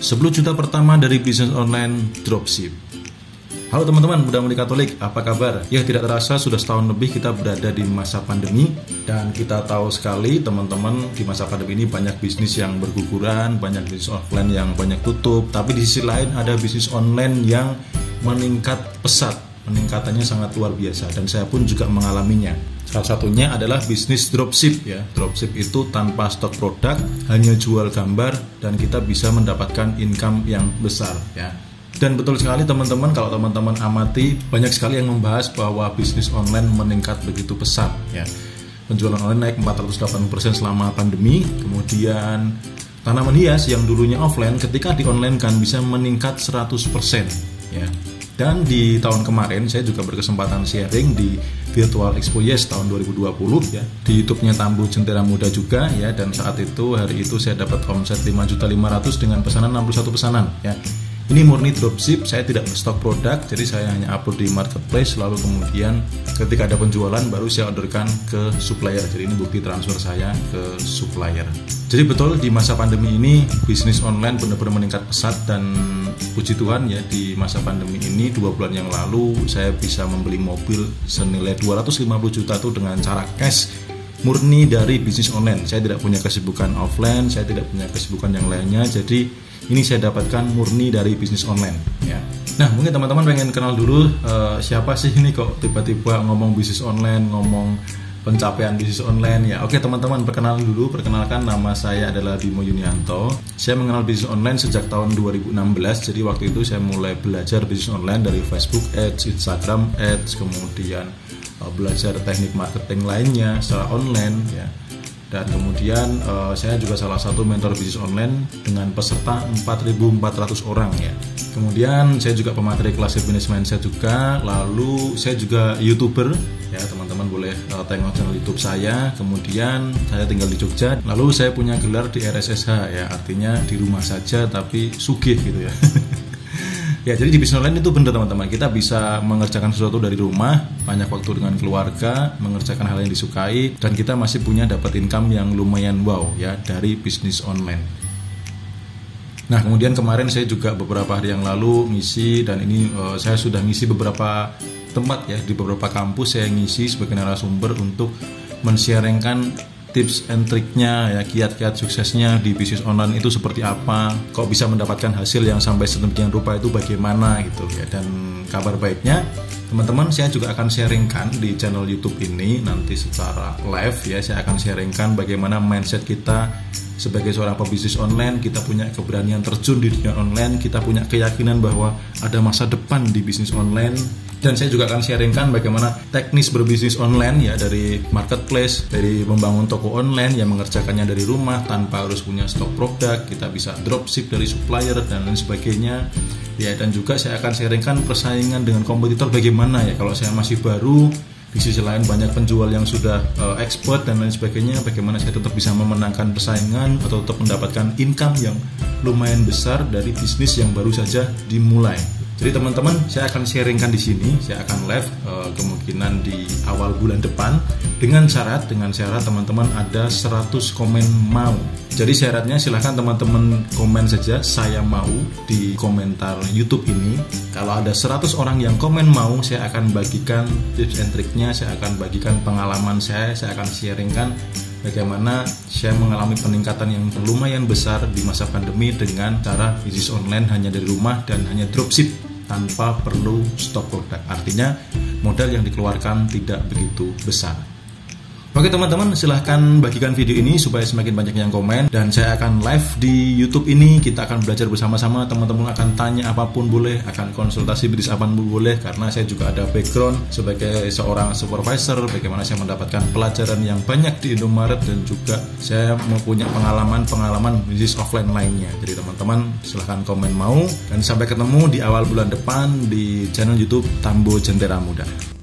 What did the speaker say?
10 juta pertama dari bisnis online dropship. Halo teman-teman muda mudi Katolik, apa kabar? Ya, tidak terasa sudah setahun lebih kita berada di masa pandemi. Dan kita tahu sekali teman-teman, di masa pandemi ini banyak bisnis yang berguguran, banyak bisnis offline yang banyak tutup. Tapi di sisi lain ada bisnis online yang meningkat pesat, peningkatannya sangat luar biasa. Dan saya pun juga mengalaminya. Salah satunya adalah bisnis dropship ya. Dropship itu tanpa stok produk, hanya jual gambar dan kita bisa mendapatkan income yang besar ya. Dan betul sekali teman-teman, kalau teman-teman amati, banyak sekali yang membahas bahwa bisnis online meningkat begitu pesat ya. Penjualan online naik 480% selama pandemi. Kemudian tanaman hias yang dulunya offline ketika di online kan bisa meningkat 100% ya. Dan di tahun kemarin saya juga berkesempatan sharing di Virtual Expo Yes tahun 2020 ya. Di YouTube-nya Tambo Jentera Muda juga ya, dan saat itu hari itu saya dapat omset 5.500.000 dengan pesanan 61 pesanan ya. Ini murni dropship, saya tidak stok produk, jadi saya hanya upload di marketplace, lalu kemudian ketika ada penjualan baru saya orderkan ke supplier. Jadi ini bukti transfer saya ke supplier. Jadi betul di masa pandemi ini bisnis online benar-benar meningkat pesat, dan puji Tuhan ya, di masa pandemi ini 2 bulan yang lalu saya bisa membeli mobil senilai 250 juta tuh dengan cara cash, murni dari bisnis online. Saya tidak punya kesibukan offline, saya tidak punya kesibukan yang lainnya, jadi ini saya dapatkan murni dari bisnis online ya. Nah, mungkin teman-teman pengen kenal dulu siapa sih ini kok tiba-tiba ngomong bisnis online, ngomong pencapaian bisnis online ya. Oke teman-teman, perkenalkan nama saya adalah Bimo Yunianto. Saya mengenal bisnis online sejak tahun 2016. Jadi waktu itu saya mulai belajar bisnis online dari Facebook Ads, Instagram Ads, kemudian belajar teknik marketing lainnya secara online ya. Dan kemudian saya juga salah satu mentor bisnis online dengan peserta 4.400 orang ya. Kemudian saya juga pemateri kelas Happiness Mindset juga. Lalu saya juga YouTuber ya, teman-teman boleh tengok channel YouTube saya. Kemudian saya tinggal di Jogja. Lalu saya punya gelar di RSSH ya, artinya di rumah saja tapi sugih gitu ya. Ya, jadi di bisnis online itu benar teman-teman, kita bisa mengerjakan sesuatu dari rumah, banyak waktu dengan keluarga, mengerjakan hal yang disukai, dan kita masih punya dapat income yang lumayan wow ya dari bisnis online. Nah, kemudian kemarin saya juga beberapa hari yang lalu ngisi, dan ini saya sudah ngisi beberapa tempat ya, di beberapa kampus saya ngisi sebagai narasumber untuk men-sharingkan tips and triknya ya, kiat-kiat suksesnya di bisnis online itu seperti apa, kok bisa mendapatkan hasil yang sampai sedemikian rupa itu bagaimana gitu ya. Dan kabar baiknya teman-teman, saya juga akan sharingkan di channel YouTube ini nanti secara live ya. Saya akan sharingkan bagaimana mindset kita sebagai seorang pebisnis online. Kita punya keberanian terjun di dunia online, kita punya keyakinan bahwa ada masa depan di bisnis online. Dan saya juga akan sharingkan bagaimana teknis berbisnis online ya, dari marketplace, dari membangun toko online yang mengerjakannya dari rumah tanpa harus punya stok produk. Kita bisa dropship dari supplier dan lain sebagainya ya. Dan juga saya akan sharingkan persaingan dengan kompetitor bagaimana ya, kalau saya masih baru. Di sisi lain banyak penjual yang sudah expert dan lain sebagainya, bagaimana saya tetap bisa memenangkan persaingan atau tetap mendapatkan income yang lumayan besar dari bisnis yang baru saja dimulai. Jadi teman-teman, saya akan sharingkan di sini, saya akan live kemungkinan di awal bulan depan dengan syarat teman-teman ada 100 komen mau. Jadi syaratnya silahkan teman-teman komen saja saya mau di komentar YouTube ini. Kalau ada 100 orang yang komen mau, saya akan bagikan tips and triknya, saya akan bagikan pengalaman saya akan sharingkan bagaimana saya mengalami peningkatan yang lumayan besar di masa pandemi dengan cara bisnis online hanya dari rumah dan hanya dropship tanpa perlu stok produk. Artinya modal yang dikeluarkan tidak begitu besar. Oke teman-teman, silahkan bagikan video ini supaya semakin banyak yang komen. Dan saya akan live di YouTube ini, kita akan belajar bersama-sama. Teman-teman akan tanya apapun boleh, akan konsultasi bisnis apapun boleh, karena saya juga ada background sebagai seorang supervisor, bagaimana saya mendapatkan pelajaran yang banyak di Indomaret, dan juga saya mempunyai pengalaman bisnis offline lainnya. Jadi teman-teman silahkan komen mau, dan sampai ketemu di awal bulan depan di channel YouTube Tambo Jentera Muda.